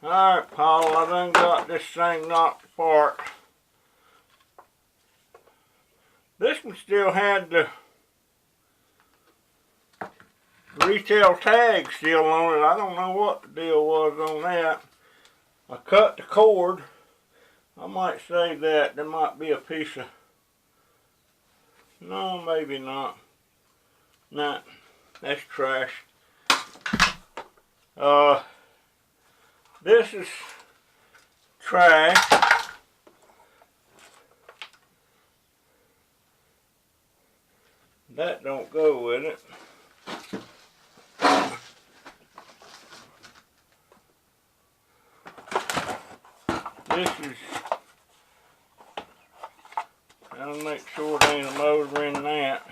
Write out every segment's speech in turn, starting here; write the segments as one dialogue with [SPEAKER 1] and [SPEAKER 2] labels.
[SPEAKER 1] Alright, Paul, I done got this thing knocked apart. This one still had the retail tag still on it. I don't know what the deal was on that. I cut the cord. I might say that there might be a piece of, no, maybe not. Nah, that's trash. This is trash. That don't go with it. This is, I'll make sure there ain't a motor in that.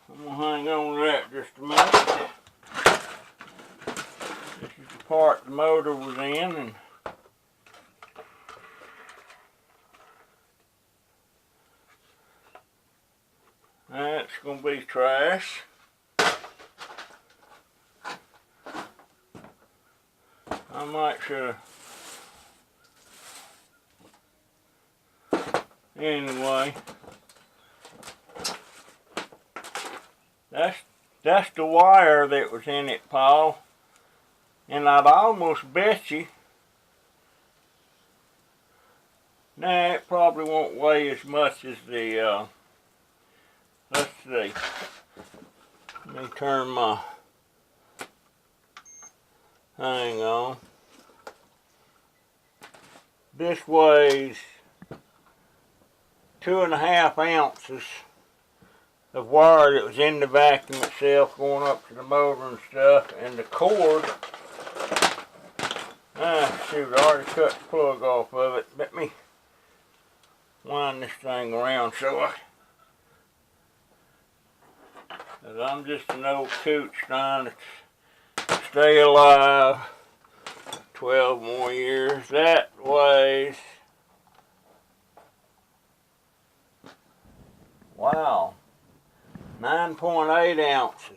[SPEAKER 1] I'm gonna hang on to that just a minute. This is the part the motor was in, and that's gonna be trash. I might should have. Anyway, that's the wire that was in it, Paul. And I'd almost bet you, nah, it probably won't weigh as much as the, let's see. Let me turn my thing on. This weighs 2.5 ounces of wire that was in the vacuum itself going up to the motor and stuff, and the cord, shoot, I already cut the plug off of it. Let me wind this thing around so cause I'm just an old cooch trying to stay alive 12 more years. That weighs, wow, 9.8 ounces.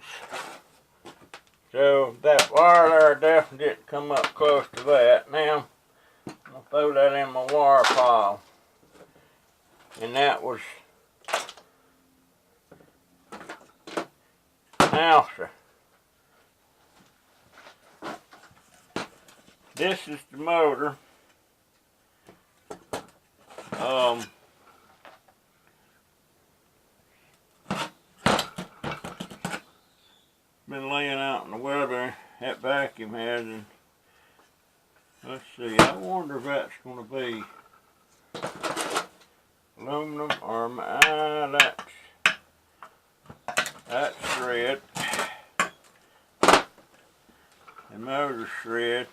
[SPEAKER 1] So that wire there definitely didn't come up close to that. Now, I'm going to throw that in my wire pile. And that was, now sir, this is the motor. Been laying out in the weather, that vacuum has, and let's see, I wonder if that's going to be aluminum or that's thread. The motor thread.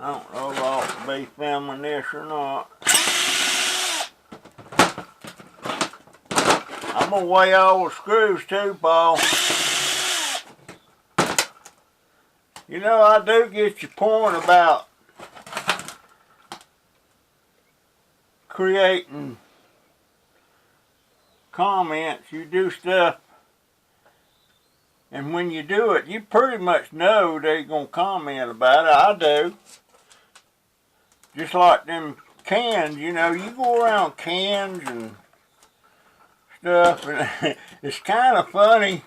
[SPEAKER 1] I don't know if I ought to be filming this or not. I'm gonna weigh all the screws too, Paul. You know, I do get your point about creating comments. You do stuff, and when you do it, you pretty much know they're gonna comment about it. I do. Just like them cans, you know, you go around cans and stuff, and it's kind of funny.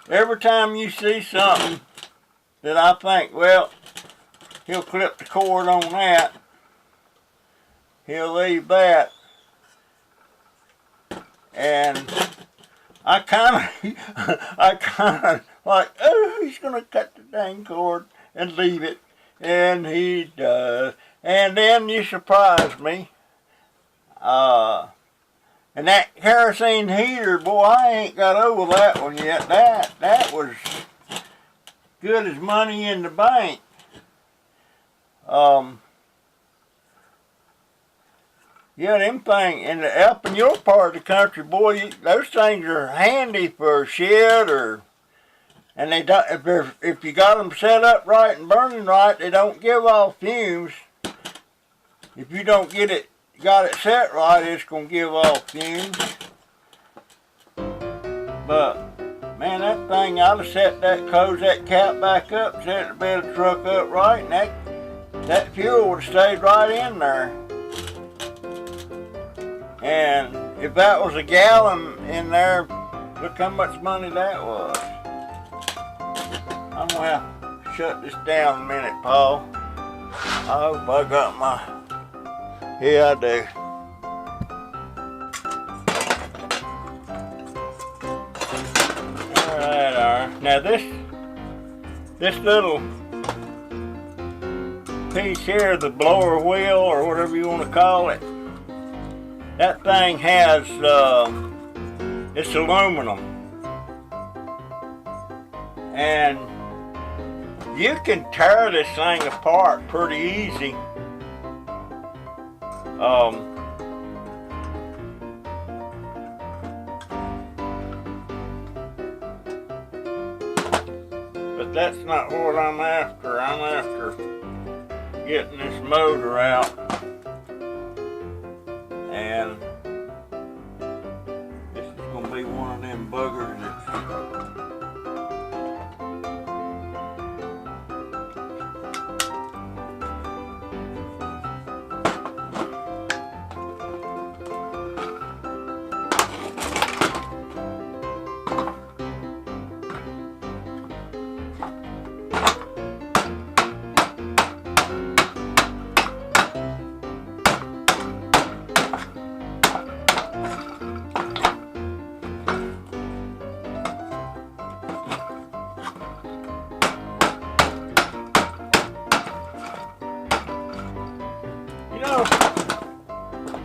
[SPEAKER 1] Every time you see something that I think, well, he'll clip the cord on that, he'll leave that, and I kind of like, oh, he's gonna cut the dang cord and leave it. And he does. And then you surprise me. And And that kerosene heater, boy, I ain't got over that one yet. That was good as money in the bank. Yeah, them things, and up in your part of the country, boy, those things are handy for shed and they don't, if you got them set up right and burning right, they don't give off fumes. If you don't got it set right, it's gonna give off fumes. But man, that thing, I'd have closed that cap back up, set the bed of the truck up right, and that fuel would have stayed right in there. And if that was a gallon in there, look how much money that was. I'm gonna have to shut this down a minute, Paul. I hope I got my, yeah, I do. Alright, alright. Now this little piece here, the blower wheel or whatever you want to call it, that thing has, it's aluminum. And you can tear this thing apart pretty easy. But that's not what I'm after. I'm after getting this motor out. And this is going to be one of them buggers that's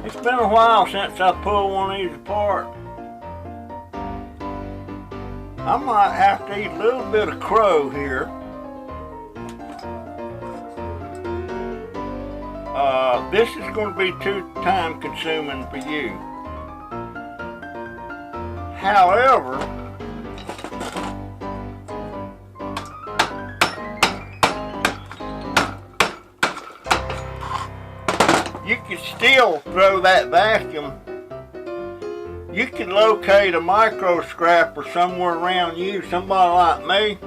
[SPEAKER 1] it's been a while since I pulled one of these apart. I might have to eat a little bit of crow here. This is going to be too time consuming for you. However, you can still throw that vacuum. You can locate a micro scrapper somewhere around you, somebody like me,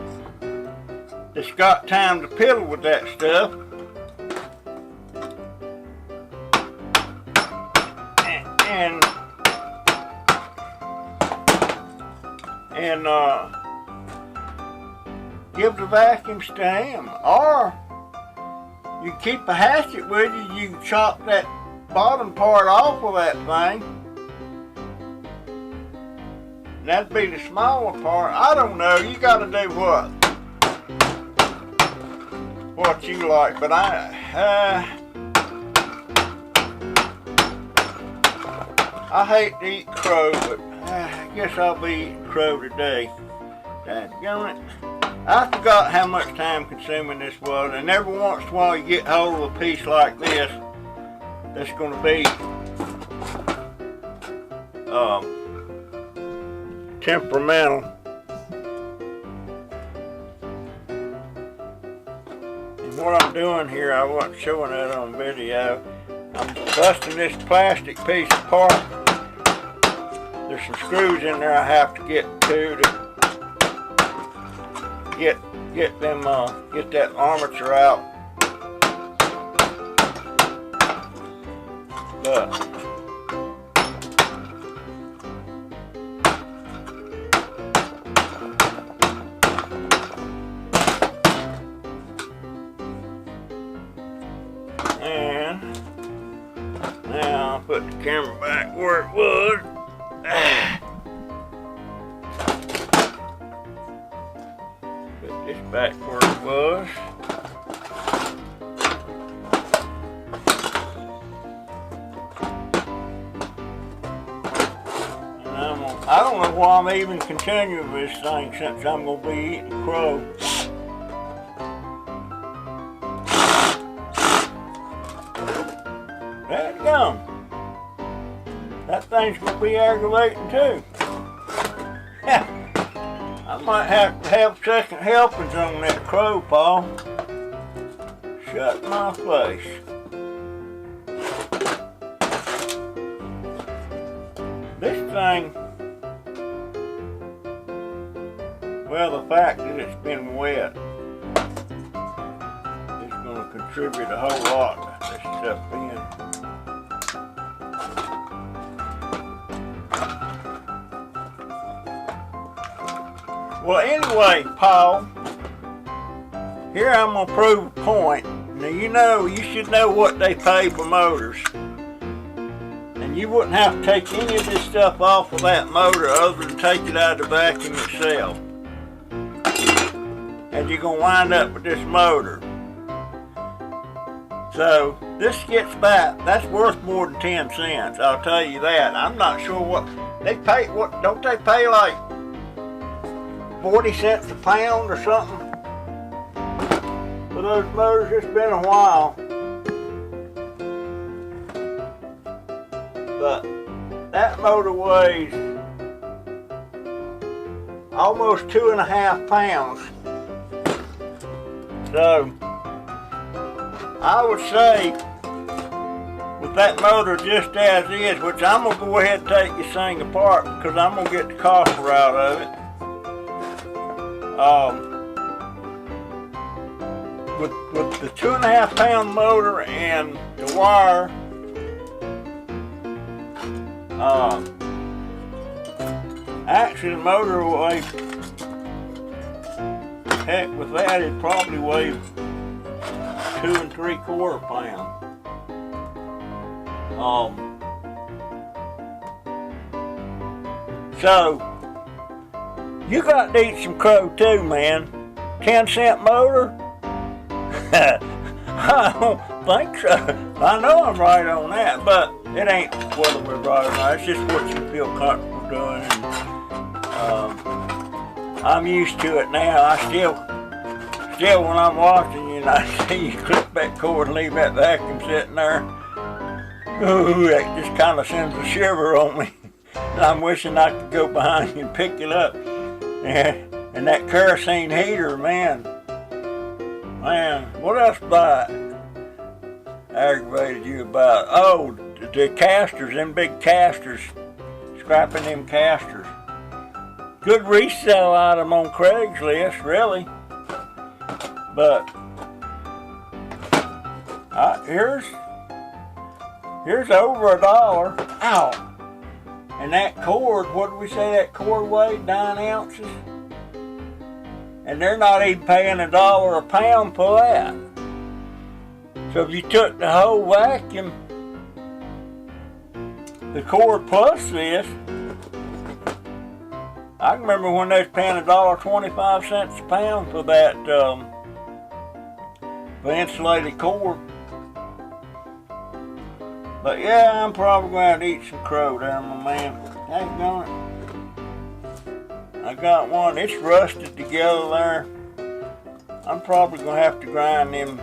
[SPEAKER 1] that's got time to piddle with that stuff. And give the vacuums to him. Or you keep a hatchet with you, you can chop that bottom part off of that thing. And that'd be the smaller part. I don't know, you gotta do what you like, but I hate to eat crow, but I guess I'll be eating crow today. Dadgummit. I forgot how much time consuming this was, and every once in a while you get hold of a piece like this that's going to be temperamental. And what I'm doing here, I wasn't showing that on video. I'm busting this plastic piece apart. There's some screws in there I have to get to get that armature out. But and now I'll put the camera back where it was. Put this back where it was. I don't know why I'm even continuing with this thing since I'm gonna be eating crow. There it goes. That thing's gonna be aggravating too. Yeah. I might have to have second helpings on that crow, Paul. Shut my face. This thing, well, the fact that it's been wet is going to contribute a whole lot to this stuff in. Well, anyway, Paul, here I'm going to prove a point. Now, you should know what they pay for motors. And you wouldn't have to take any of this stuff off of that motor other than take it out of the vacuum itself. And you're going to wind up with this motor. So, this gets back, that's worth more than 10 cents, I'll tell you that. I'm not sure what, they pay, what, don't they pay like 40 cents a pound or something for those motors? It's been a while. But that motor weighs almost 2.5 pounds. So I would say with that motor just as is, which I'm going to go ahead and take this thing apart because I'm going to get the copper out of it. With the 2.5 pound motor and the wire, actually the motor will weigh, heck with that, it probably weighs 2 3/4 pounds. So you got to eat some crow too, man. 10-cent motor? I don't think so. I know I'm right on that, but it ain't whether we're right or not. It's just what you feel comfortable doing. And, I'm used to it now. I still when I'm watching you and I see you clip that cord and leave that vacuum sitting there, ooh, that just kind of sends a shiver on me. And I'm wishing I could go behind you and pick it up. And that kerosene heater, man, what else about aggravated you about? Oh, the casters, them big casters, scrapping them casters. Good resale item on Craigslist, really. But here's over $1. Ow! And that cord, what did we say that cord weighed? 9 ounces? And they're not even paying $1 a pound for that. So if you took the whole vacuum, the cord plus this, I can remember when they was paying $1.25 a pound for that for insulated cord. But yeah, I'm probably going to eat some crow there, my man. Daggone it. I got one, it's rusted together there. I'm probably going to have to grind them.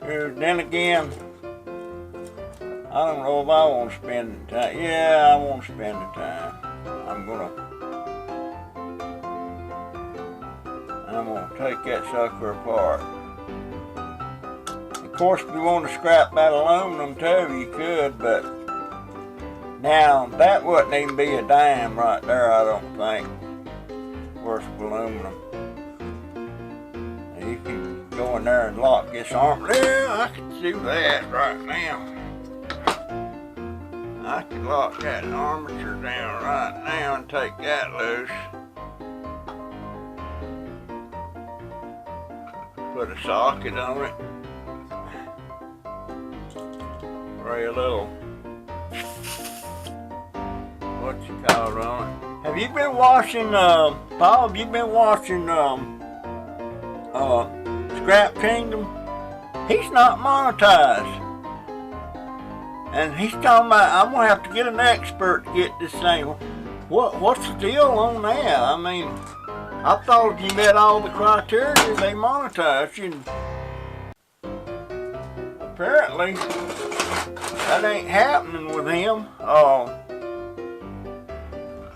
[SPEAKER 1] Then again, I don't know if I want to spend the time. Yeah, I want to spend the time. I'm gonna take that sucker apart. Of course, if you want to scrap that aluminum too, you could, but now that wouldn't even be a dime right there, I don't think, worth of aluminum. You can go in there and lock this arm. Yeah, I can do that right now. I can lock that armature down right now and take that loose. Put a socket on it. Spray a little, what you call it on it. Have you been watching, Paul, have you been watching Scrap Kingdom? He's not monetized. And he's talking about, I'm gonna have to get an expert to get this thing. What's the deal on that? I mean, I thought if you met all the criteria, they monetize you. Apparently, that ain't happening with him.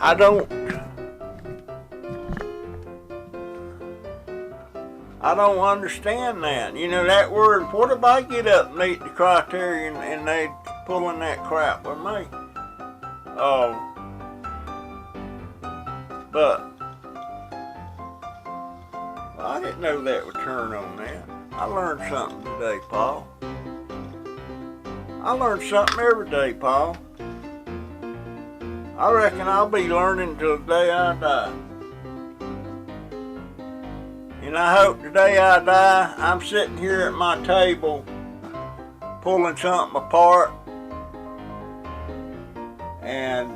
[SPEAKER 1] I don't understand that. You know, that word, what if I get up and meet the criteria and they pulling that crap with me? But I didn't know that would turn on that. I learned something today, Paul. I learned something every day, Paul. I reckon I'll be learning till the day I die. And I hope the day I die, I'm sitting here at my table pulling something apart and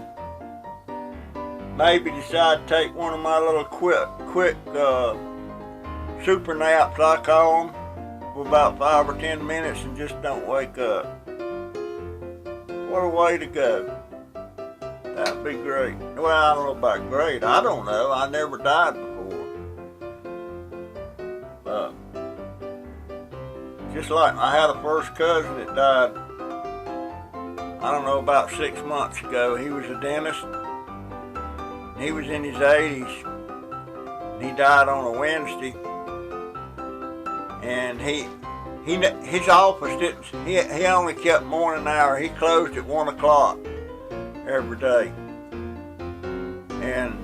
[SPEAKER 1] maybe decide to take one of my little quick super naps, I call them, for about 5 or 10 minutes and just don't wake up. What a way to go. That'd be great. Well, I don't know about great. I don't know. I never died before. But just like I had a first cousin that died, I don't know, about 6 months ago. He was a dentist. He was in his 80s. He died on a Wednesday. And his office didn't, he only kept morning hour. He closed at 1 o'clock every day. And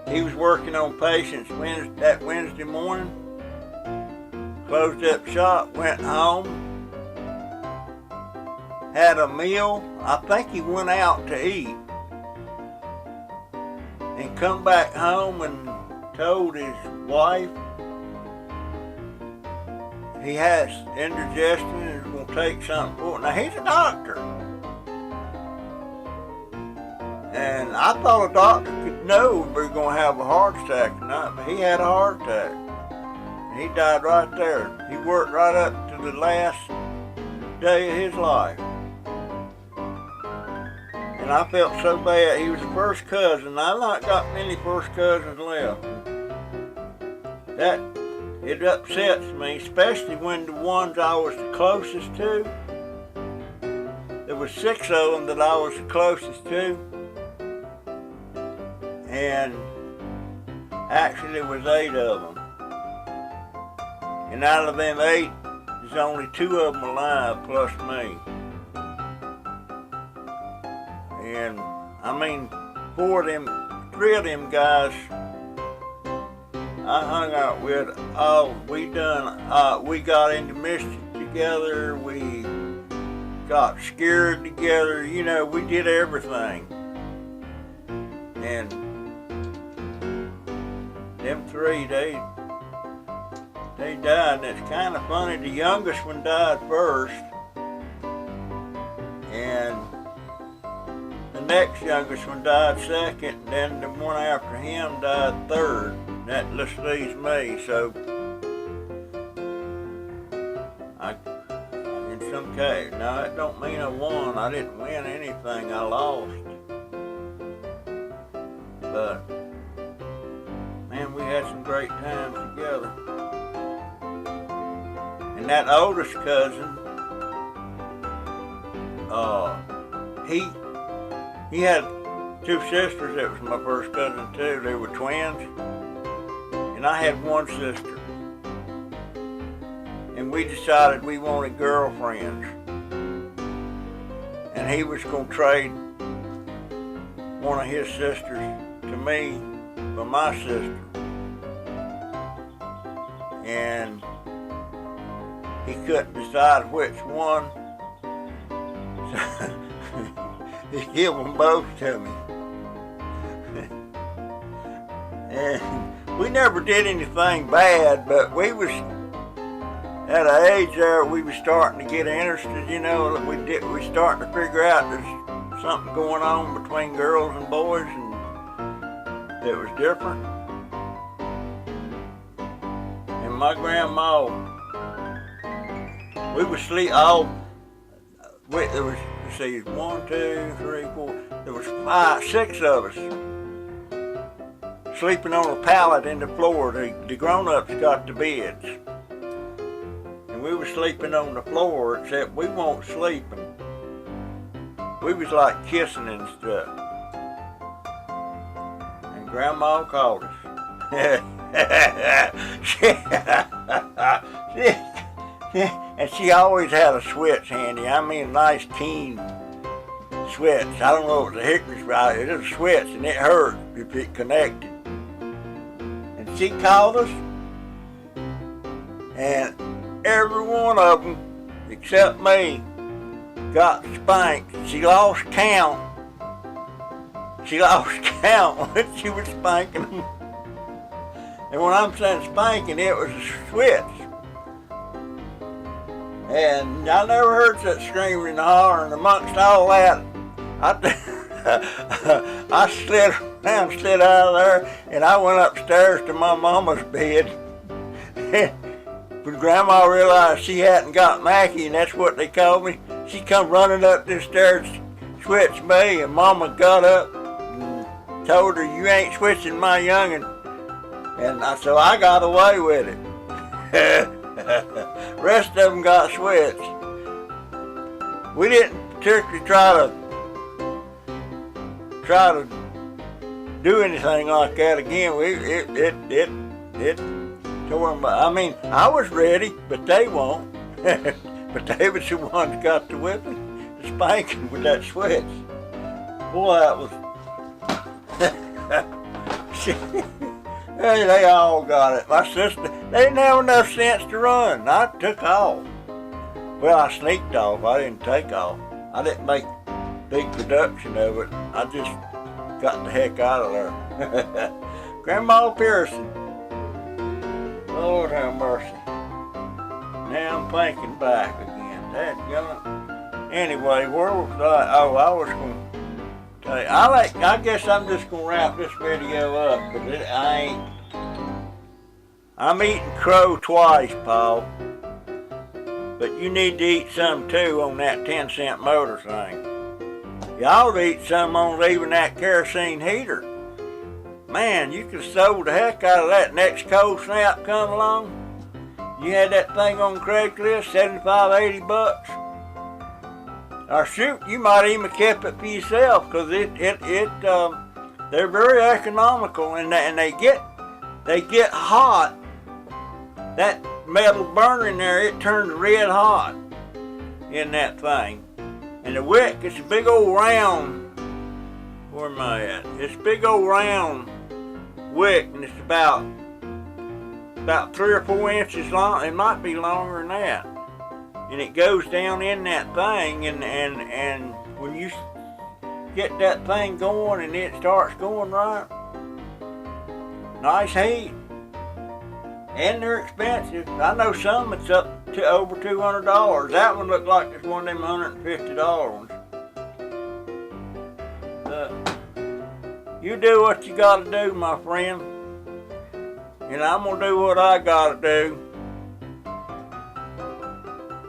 [SPEAKER 1] he was working on patients that Wednesday morning, closed up shop, went home, had a meal. I think he went out to eat and come back home and told his wife he has indigestion and is going to take something for it. Now, he's a doctor. And I thought a doctor could know if we were going to have a heart attack or not, but he had a heart attack. And he died right there. He worked right up to the last day of his life. And I felt so bad. He was the first cousin. I've not got many first cousins left. It upsets me, especially when the ones I was the closest to, there was 6 of them that I was the closest to, and actually there was 8 of them. And out of them 8, there's only 2 of them alive plus me. And I mean, 3 of them guys I hung out with. We got into mischief together, we got scared together, you know, we did everything. And them 3, they died, and it's kind of funny, the youngest one died first, and the next youngest one died second, and then the one after him died third. That just leaves me, so in some case, now it don't mean I won. I didn't win anything, I lost. But man, we had some great times together. And that oldest cousin, he had 2 sisters that was my first cousin too. They were twins. And I had 1 sister. And we decided we wanted girlfriends. And he was going to trade one of his sisters to me for my sister. And he couldn't decide which one. So he gave them both to me. And we never did anything bad, but we was at an age there we was starting to get interested, you know. We starting to figure out there's something going on between girls and boys, and that was different. And my grandma, we would sleep all. There let's see, 1, 2, 3, 4. There was 5, 6 of us sleeping on a pallet in the floor. The grown-ups got the beds. And we were sleeping on the floor, except we weren't sleeping. We was like kissing and stuff. And Grandma called us. And she always had a switch handy. I mean, nice keen switch. I don't know if it was a hickory switch. It was a switch, and it hurt if it connected. And she called us, and every one of them, except me, got spanked. She lost count. She lost count when she was spanking them. And when I'm saying spanking, it was a switch. And I never heard such screaming and hollering. Amongst all that, I slid around, slid out of there, and I went upstairs to my mama's bed. When Grandma realized she hadn't got Mackie, and that's what they called me, she come running up the stairs, switched me, and Mama got up and told her, "You ain't switching my youngin'." And so I got away with it. Rest of them got switched. We didn't particularly try to do anything like that again. It tore them. I mean, I was ready, but they won't. But they was the ones that got the whipping, the spanking with that switch. Boy, that was. Hey, they all got it. My sister, they didn't have enough sense to run. I took off. Well, I sneaked off. I didn't take off. I didn't make big production of it. I just got the heck out of there. Grandma Pearson. Lord have mercy. Now I'm thinking back again. Dadgummit. Anyway, where was I? Oh, I was going to tell you. I guess I'm just going to wrap this video up, because I'm eating crow twice, Paul. But you need to eat some too on that 10-cent motor thing. You ought to eat some on leaving that kerosene heater. Man, you could have sold the heck out of that next cold snap come along. You had that thing on Craigslist, 75, 80 bucks. Or shoot, you might even kept it for yourself, because they're very economical, and they get hot. That metal burner in there, it turns red hot in that thing. And the wick, it's a big old round, where am I at? It's a big old round wick, and it's about 3 or 4 inches long. It might be longer than that. And it goes down in that thing, and when you get that thing going and it starts going right, nice heat. And they're expensive. I know some it's up to over $200. That one looked like it's one of them $150 ones. You do what you gotta do, my friend. And I'm gonna do what I gotta do.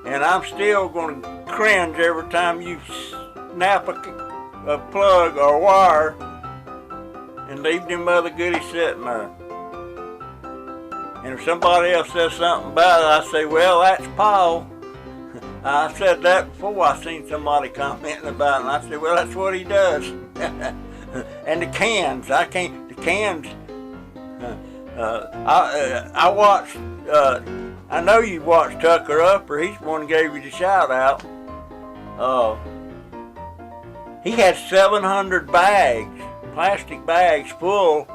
[SPEAKER 1] And I'm still gonna cringe every time you snap a plug or wire and leave them other goodies sitting there. And if somebody else says something about it, I say, well, that's Paul. I said that before. I seen somebody commenting about it, and I said, well, that's what he does. And the cans, the cans. I watched, I know you watched Tucker Upper. He's the one who gave you the shout out. He had 700 bags, plastic bags full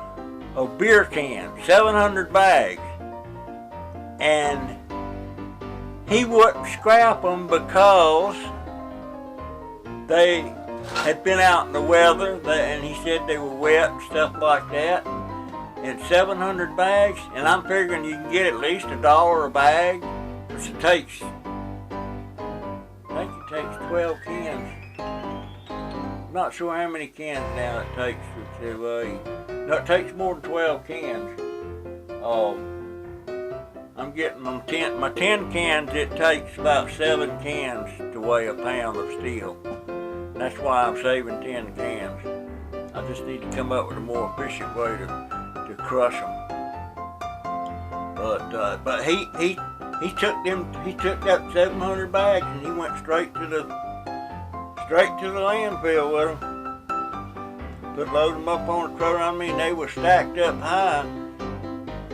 [SPEAKER 1] of beer cans, 700 bags. And he wouldn't scrap them because they had been out in the weather, and he said they were wet and stuff like that. And 700 bags, and I'm figuring you can get at least $1 a bag. Because it takes, I think it takes 12 cans. I'm not sure how many cans now it takes no, it takes more than 12 cans. I'm getting my 10 cans, it takes about 7 cans to weigh a pound of steel. That's why I'm saving 10 cans. I just need to come up with a more efficient way to crush them. But he took that 700 bags and he went straight to the landfill with them. Load them up on the truck. I mean, they were stacked up high.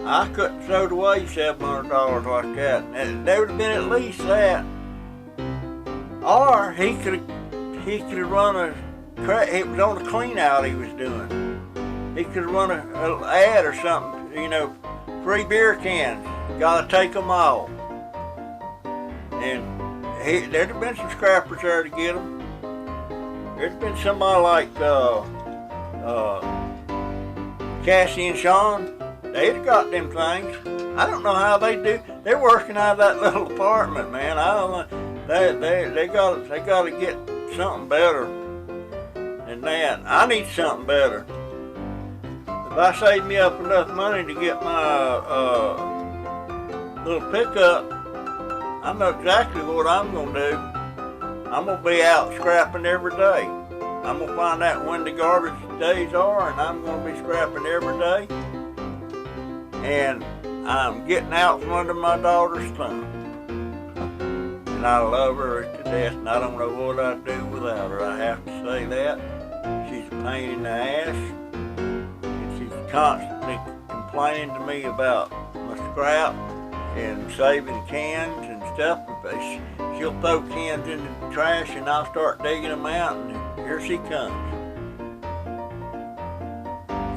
[SPEAKER 1] I couldn't throw away $700 like that. And there would have been at least that. Or he could have run it was on the clean out he was doing. He could have run an ad or something, free beer cans. Gotta take them all. And there'd have been some scrappers there to get them. There's been somebody like Cassie and Sean. They'd have got them things. I don't know how they do. They're working out of that little apartment, man. I don't know. They got to get something better than that. I need something better. If I save me up enough money to get my little pickup, I know exactly what I'm gonna do. I'm gonna be out scrapping every day. I'm gonna find out when the garbage days are, and I'm gonna be scrapping every day. And I'm getting out from under my daughter's thumb. And I love her to death, and I don't know what I'd do without her. I have to say that. She's a pain in the ass. And she's constantly complaining to me about my scrap and saving cans and stuff. She'll throw cans in the trash, and I'll start digging them out, and here she comes.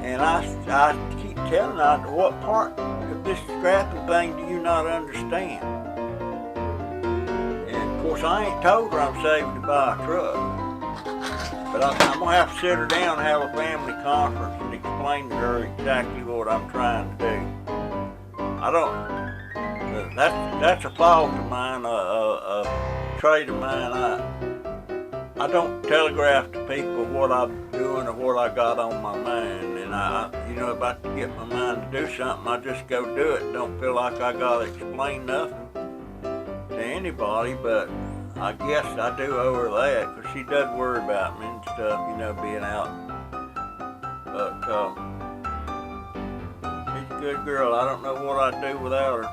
[SPEAKER 1] And I keep telling her, what part of this scrapping thing do you not understand? And of course, I ain't told her I'm saving to buy a truck. But I'm going to have to sit her down and have a family conference and explain to her exactly what I'm trying to do. That's a fault of mine, a trait of mine. I don't telegraph to people what I'm doing or what I got on my mind. And if I get my mind to do something, I just go do it. Don't feel like I gotta explain nothing to anybody, but I guess I do owe her that, because she does worry about me and stuff, being out. But she's a good girl. I don't know what I'd do without her.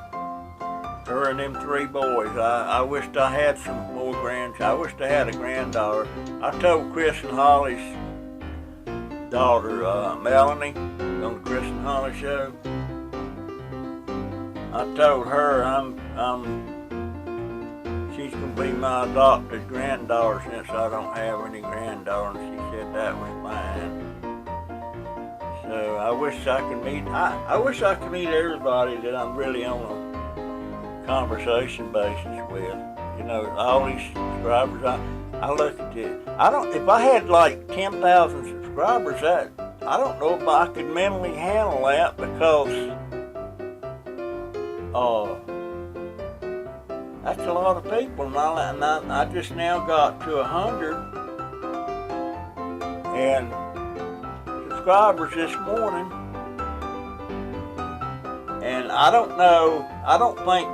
[SPEAKER 1] Her and them 3 boys. I wished I had some more grandchildren. I wished I had a granddaughter. I told Chris and Holly's daughter, Melanie, on the Chris and Holly show. I told her she's gonna be my adopted granddaughter since I don't have any granddaughter, and she said that was fine. So I wish I could meet. I wish I could meet everybody that I'm really on a conversation basis with. All these subscribers. I look at it. If I had like 10,000 subscribers, I don't know if I could mentally handle that, because that's a lot of people, and I just now got to 100 and subscribers this morning, and I don't think.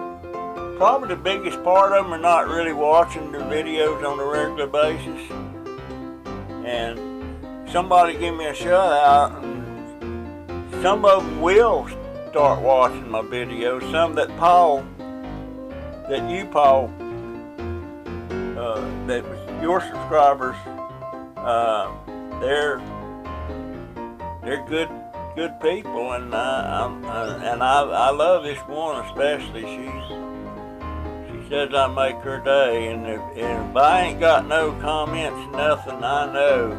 [SPEAKER 1] Probably the biggest part of them are not really watching the videos on a regular basis. And somebody give me a shout out, and some of them will start watching my videos. Some that you, Paul, that was your subscribers, they're good people, and I love this one especially. She says I make her day, and if I ain't got no comments, nothing, I know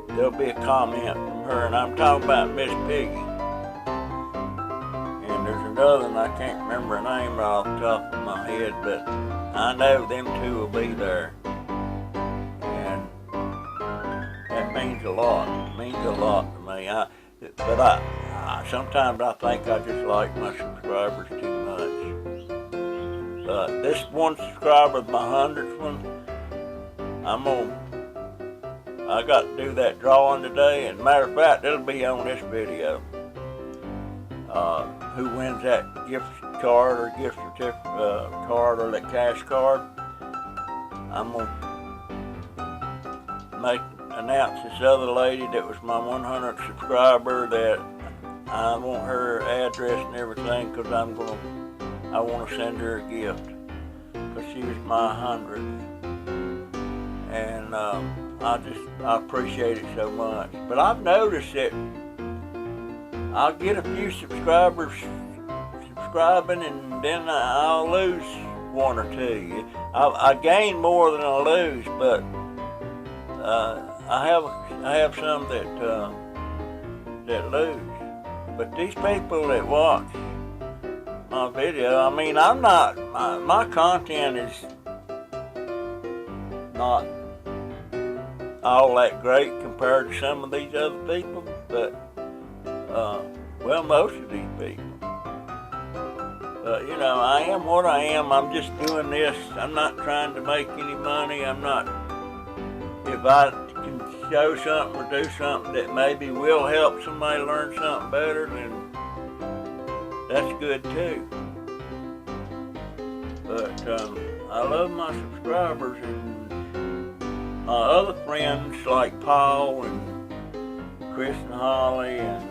[SPEAKER 1] there'll be a comment from her, and I'm talking about Miss Piggy. And there's another one, I can't remember her name right off the top of my head, but I know them 2 will be there. And that means a lot. It means a lot to me. Sometimes I think I just like my subscribers too much. This one subscriber, my 100th one, I got to do that drawing today, and matter of fact, it'll be on this video. Who wins that gift card or gift certificate card or that cash card? I'm gonna announce this other lady that was my 100th subscriber that I want her address and everything because I want to send her a gift because she was my 100th. And I appreciate it so much. But I've noticed that I'll get a few subscribers subscribing and then I'll lose one or two. I gain more than I lose, but I have some that lose. But these people that watch my video, I mean, my content is not all that great compared to some of these other people, but well, most of these people. But you know, I am what I am. I'm just doing this. I'm not trying to make any money. I'm not. If I can show something or do something that maybe will help somebody learn something better, then that's good too. But I love my subscribers and my other friends like Paul and Chris and Holly and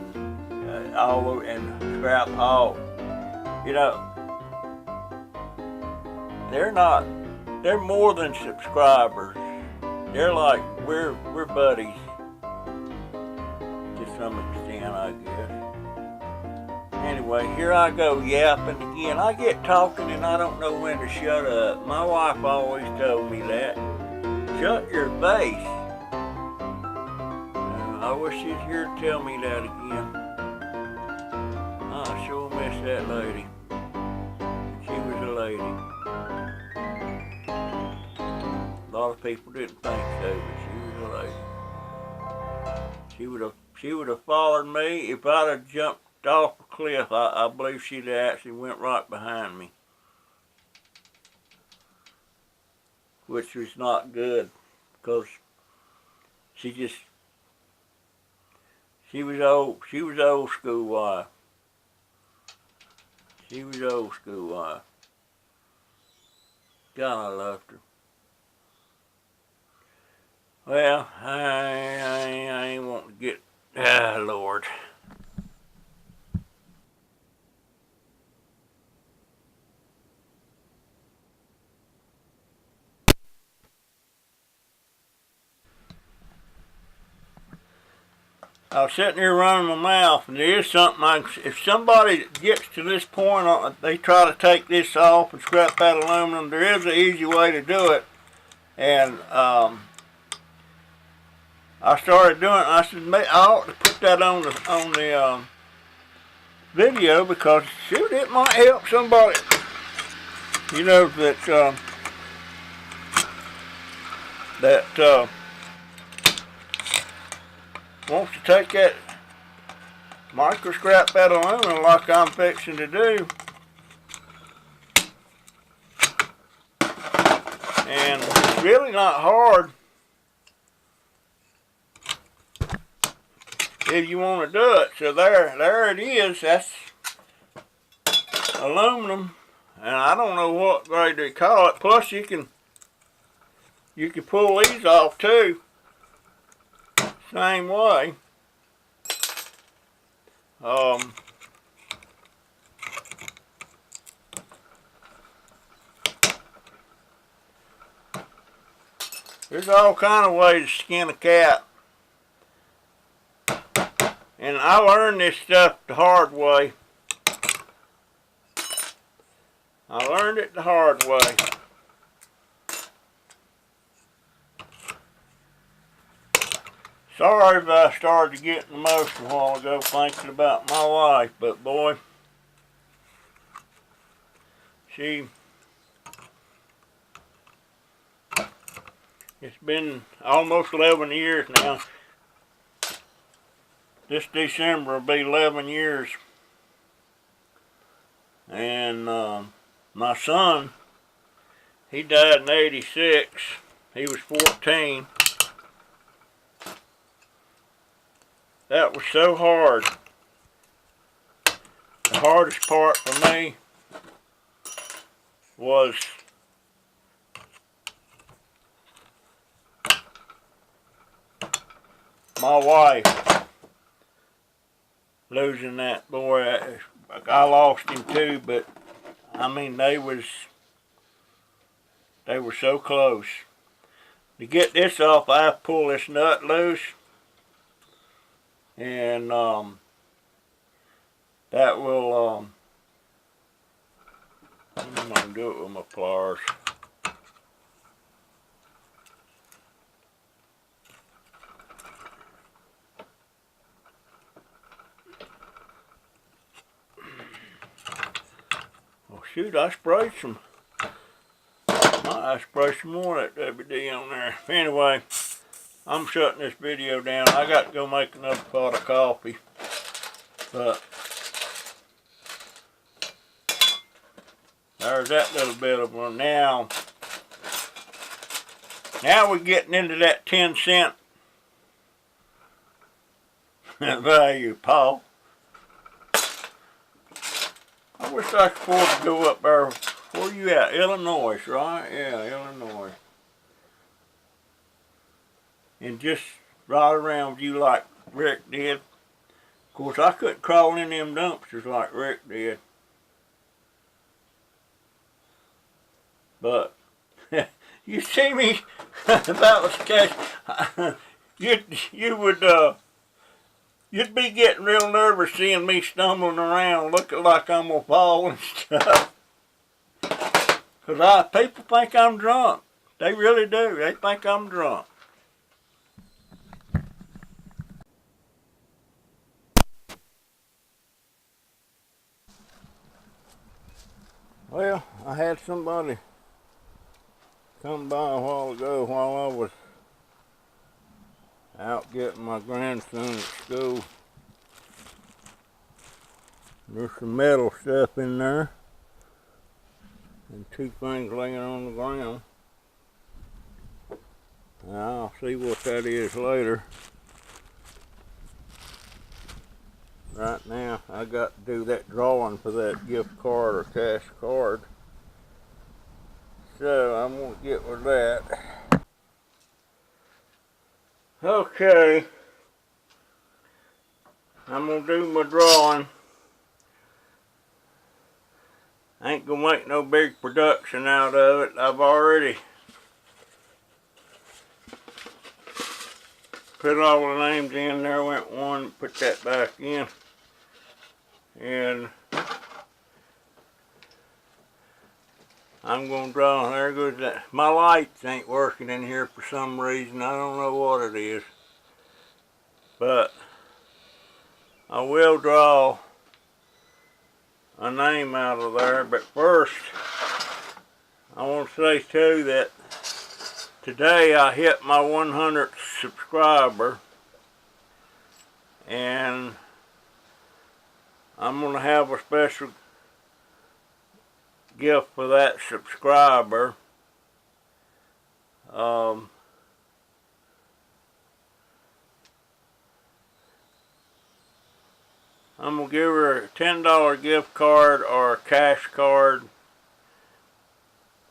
[SPEAKER 1] Scrap Hawk. You know, they're more than subscribers. They're like, we're buddies to some extent, I guess. Anyway, here I go yapping again. I get talking and I don't know when to shut up. My wife always told me that. Shut your face. I wish she's here to tell me that again. I sure miss that lady. She was a lady. A lot of people didn't think so, but she was a lady. She would have followed me if I'd have jumped off a cliff. I believe she'd have actually went right behind me, which was not good because she was old school wife. She was old school wife. God, I loved her. Well, I ain't wanting to get, Lord. I was sitting here running my mouth, and there is something if somebody gets to this point, they try to take this off and scrap that aluminum, there is an easy way to do it. And I started doing it, and I said, I ought to put that on the video because, shoot, it might help somebody, you know, that wants to take that micro scrap that aluminum like I'm fixing to do, and it's really not hard if you want to do it. So there it is. That's aluminum, and I don't know what grade they call it. Plus you can pull these off too, same way. There's all kind of ways to skin a cat. And I learned this stuff the hard way. I learned it the hard way. Sorry if I started getting emotional a while ago thinking about my wife, but boy, it's been almost 11 years now. This December will be 11 years. And my son, he died in '86. He was 14. That was so hard. The hardest part for me was my wife losing that boy. I lost him too, but I mean they were so close. To get this off, I have to pull this nut loose, and that will I'm gonna do it with my pliers. Oh shoot, I sprayed some. I sprayed some more of that WD on there. Anyway, I'm shutting this video down. I got to go make another pot of coffee. But there's that little bit of one. Now we're getting into that 10-cent value, Paul. I wish I could afford to go up there. Where you at? Illinois, right? Yeah, Illinois. And just ride around with you like Rick did. Of course, I couldn't crawl in them dumpsters like Rick did. But you see me, if that was the case, you'd be getting real nervous seeing me stumbling around looking like I'm gonna fall and stuff. Cause people think I'm drunk. They really do. They think I'm drunk. Well, I had somebody come by a while ago while I was out getting my grandson at school. There's some metal stuff in there and two things laying on the ground. I'll see what that is later. Right now, I got to do that drawing for that gift card or cash card. So, I'm going to get with that. Okay. I'm going to do my drawing. I ain't going to make no big production out of it. I've already put all the names in. There went one, put that back in. And I'm going to draw. There goes that. My lights ain't working in here for some reason. I don't know what it is. But I will draw a name out of there. But first, I want to say too that today I hit my 100th subscriber. And I'm going to have a special gift for that subscriber. I'm going to give her a $10 gift card or a cash card,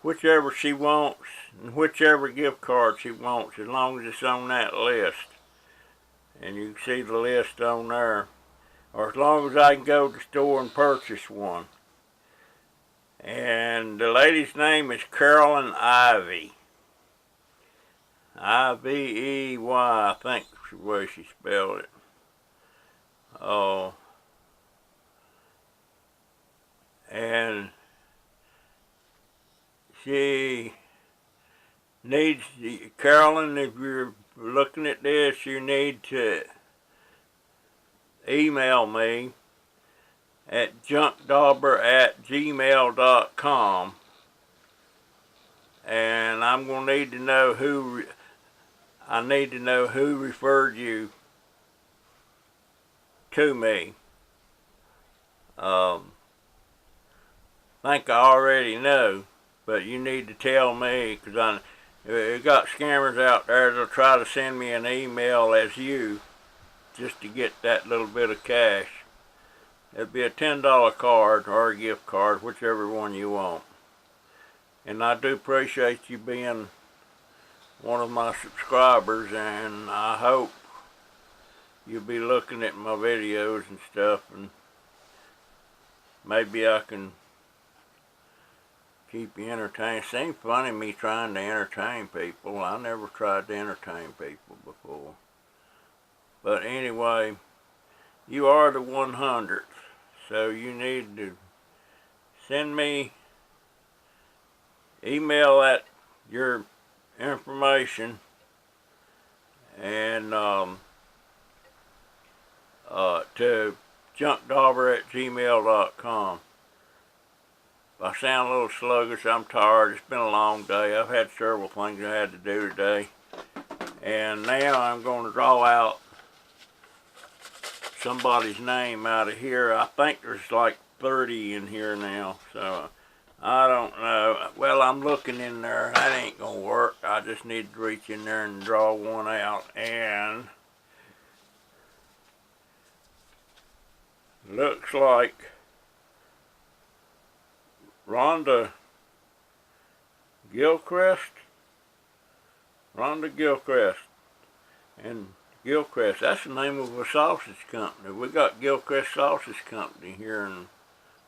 [SPEAKER 1] whichever she wants, and whichever gift card she wants, as long as it's on that list. And you can see the list on there. Or as long as I can go to the store and purchase one. And the lady's name is Carolyn Ivey. I-V-E-Y, I think is the way she spelled it. Oh. And she needs, Carolyn, if you're looking at this, you need to email me at junkdauber@gmail.com, and I'm going to need to know who referred you to me. I think I already know, but you need to tell me, because it got scammers out there that'll try to send me an email as you, just to get that little bit of cash. It'd be a $10 card or a gift card, whichever one you want. And I do appreciate you being one of my subscribers, and I hope you'll be looking at my videos and stuff, and maybe I can keep you entertained. Seems funny me trying to entertain people. I never tried to entertain people before. But anyway, you are the 100th, so you need to send me, email at your information, and to junkdauber@gmail.com. If I sound a little sluggish, I'm tired. It's been a long day. I've had several things I had to do today. And now I'm going to draw out somebody's name out of here. I think there's like 30 in here now, so I don't know. Well, I'm looking in there. That ain't gonna work. I just need to reach in there and draw one out. And looks like Rhonda Gilchrist. Rhonda Gilchrist. And Gilchrist, that's the name of a sausage company. We got Gilchrist Sausage Company here, and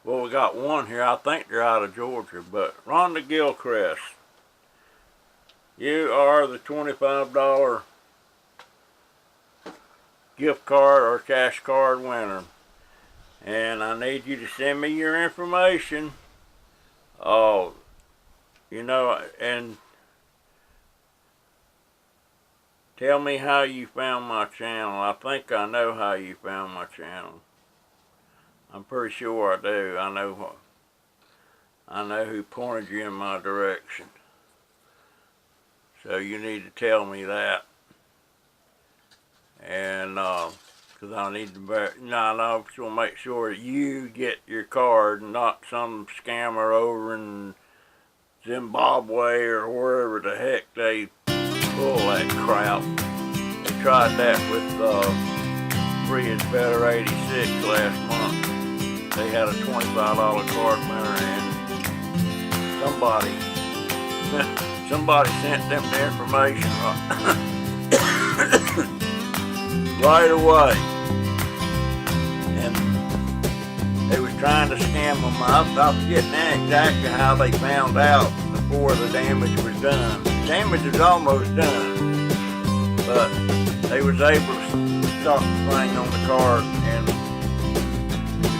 [SPEAKER 1] well, we got one here. I think they're out of Georgia, but Rhonda Gilchrist, you are the $25 gift card or cash card winner. And I need you to send me your information. You know, and tell me how you found my channel. I think I know how you found my channel. I'm pretty sure I do. I know who pointed you in my direction. So you need to tell me that. And because I need to, I just want to make sure that you get your card, and not some scammer over in Zimbabwe or wherever the heck they pull that crap. They tried that with Free is Better 86 last month. They had a $25 card winner, and somebody sent them the information right away, and they was trying to scam them. I'm forgetting exactly how they found out before the damage was done. The damage is almost done, but they was able to stop the thing on the card, and the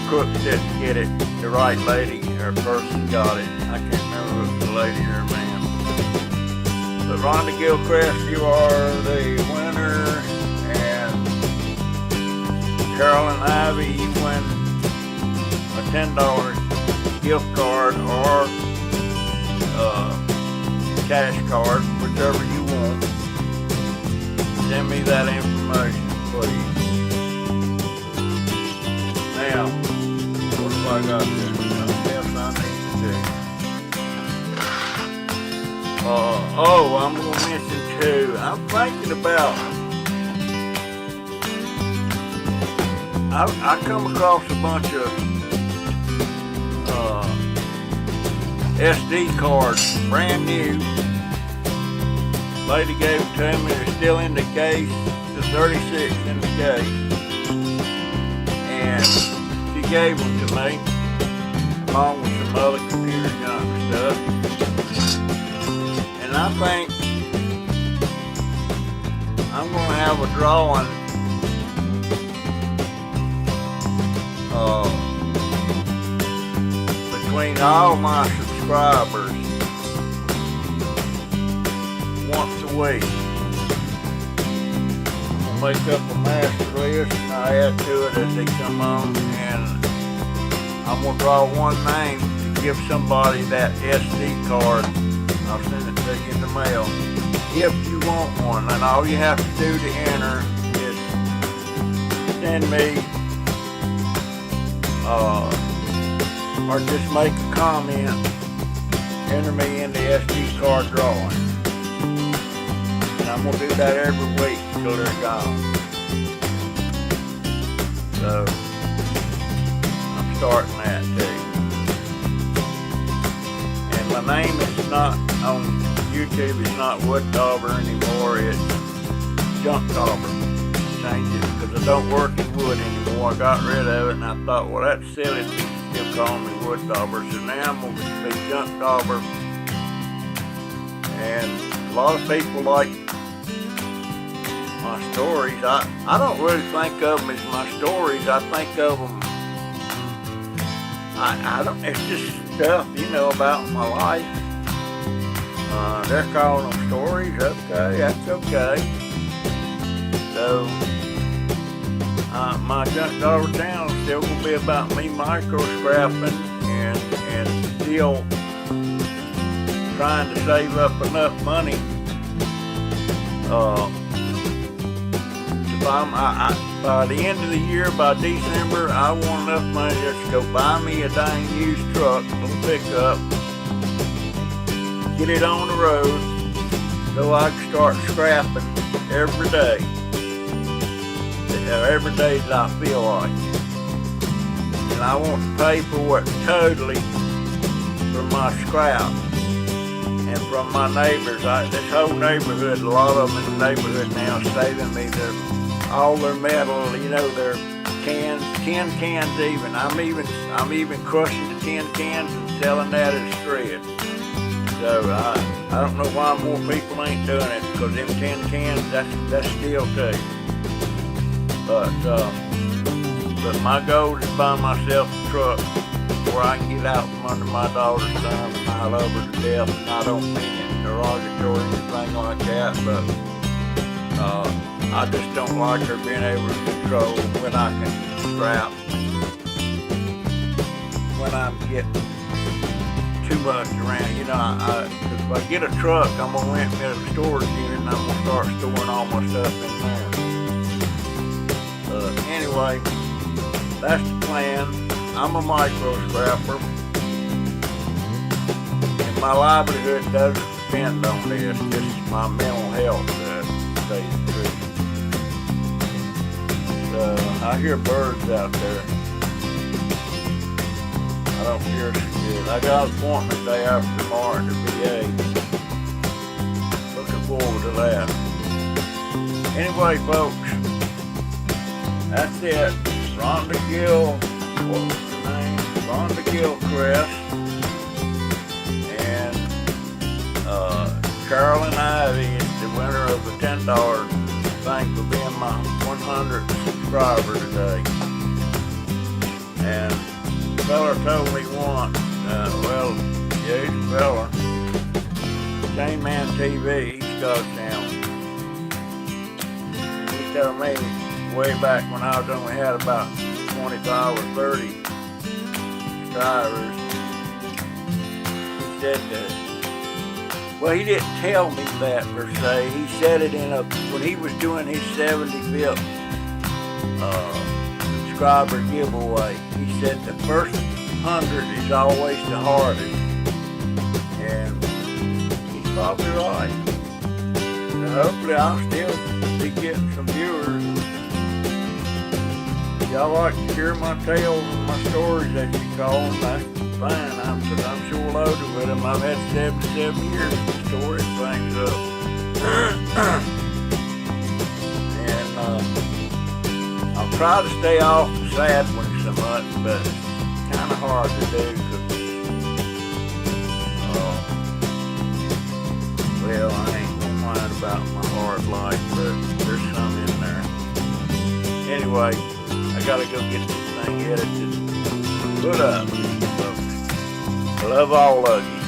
[SPEAKER 1] crook didn't get it. The right lady or person got it. I can't remember if it was a lady or a man. But Rhonda Gilchrist, you are the winner, and Carolyn Ivy, you win a $10 gift card or cash card, whichever you want. Send me that information, please. Now, what have I got there? Yes, I need to do. I'm going to mention too. I'm thinking about. I come across a bunch of SD cards, brand new. Lady gave them to me. They're still in the case. The 36 in the case, and she gave them to me along with some other computer junk stuff. And I think I'm going to have a drawing between all my subscribers once a week. I'm going to make up a master list, and I add to it as they come on, and I'm going to draw one name to give somebody that SD card. I'll send it to you in the mail if you want one, and all you have to do to enter is send me or just make a comment, enter me in the SD card drawing. And I'm going to do that every week until they're gone. So, I'm starting that too. And my name is not on YouTube, it's not Wood Dauber anymore, it's Junk Dauber. change it because I don't work in wood anymore. I got rid of it and I thought, well, that's silly to still call me wood dauber. So now I'm going to be junk dauber. And a lot of people like my stories. I don't really think of them as my stories. I think of them, I don't, it's just stuff, you know, about my life. They're calling them stories. Okay, that's okay. So, my junk dauber town is still gonna be about me micro scrapping and still trying to save up enough money. By the end of the year, by December, I want enough money just to go buy me a dang used truck, a little pickup, get it on the road, so I can start scrapping every day that I feel like. And I want to pay for it totally from my scrap and from my neighbors. This whole neighborhood, a lot of them in the neighborhood now are saving me all their metal, you know, their cans, tin cans even. I'm even crushing the tin cans and selling that as shred. So I don't know why more people ain't doing it, because them tin cans, that's steel too. But my goal is to buy myself a truck where I can get out from under my daughter's thumb, and I love her to death, and I don't mean it derogatory or anything like that, but I just don't like her being able to control when I can scrap, when I'm getting too much around. You know, if I get a truck, I'm going to rent me a storage unit and I'm going to start storing all my stuff in there. Anyway, that's the plan. I'm a micro scrapper, and my livelihood doesn't depend on this. This is my mental health, to tell you the truth. I hear birds out there. I don't hear shit. I got an appointment day after tomorrow at the VA. Looking forward to that. Anyway, folks, that's it. Rhonda Gill, what was the name? Rhonda Gilchrist and Carolyn Ivy is the winner of the $10 thing for being my 100th subscriber today. And the fella told me once, he's a fella, Chain Man TV, East Dogtown. He told me way back when I was only had about 25 or 30 subscribers, he said that, well, he didn't tell me that per se. He said it when he was doing his 75th subscriber giveaway. He said the first 100 is always the hardest. And he's probably right. So hopefully I'll still be getting some viewers. Y'all like to hear my tales and my stories, as you call them, that's fine. I'm sure loaded with them. I've had 77 years to store these things up. And I'll try to stay off the sad ones so much, but it's kind of hard to do because, well, I ain't gonna whine about my hard life, but there's some in there. Anyway, I gotta go get this thing edited, put up. So, I love all of you.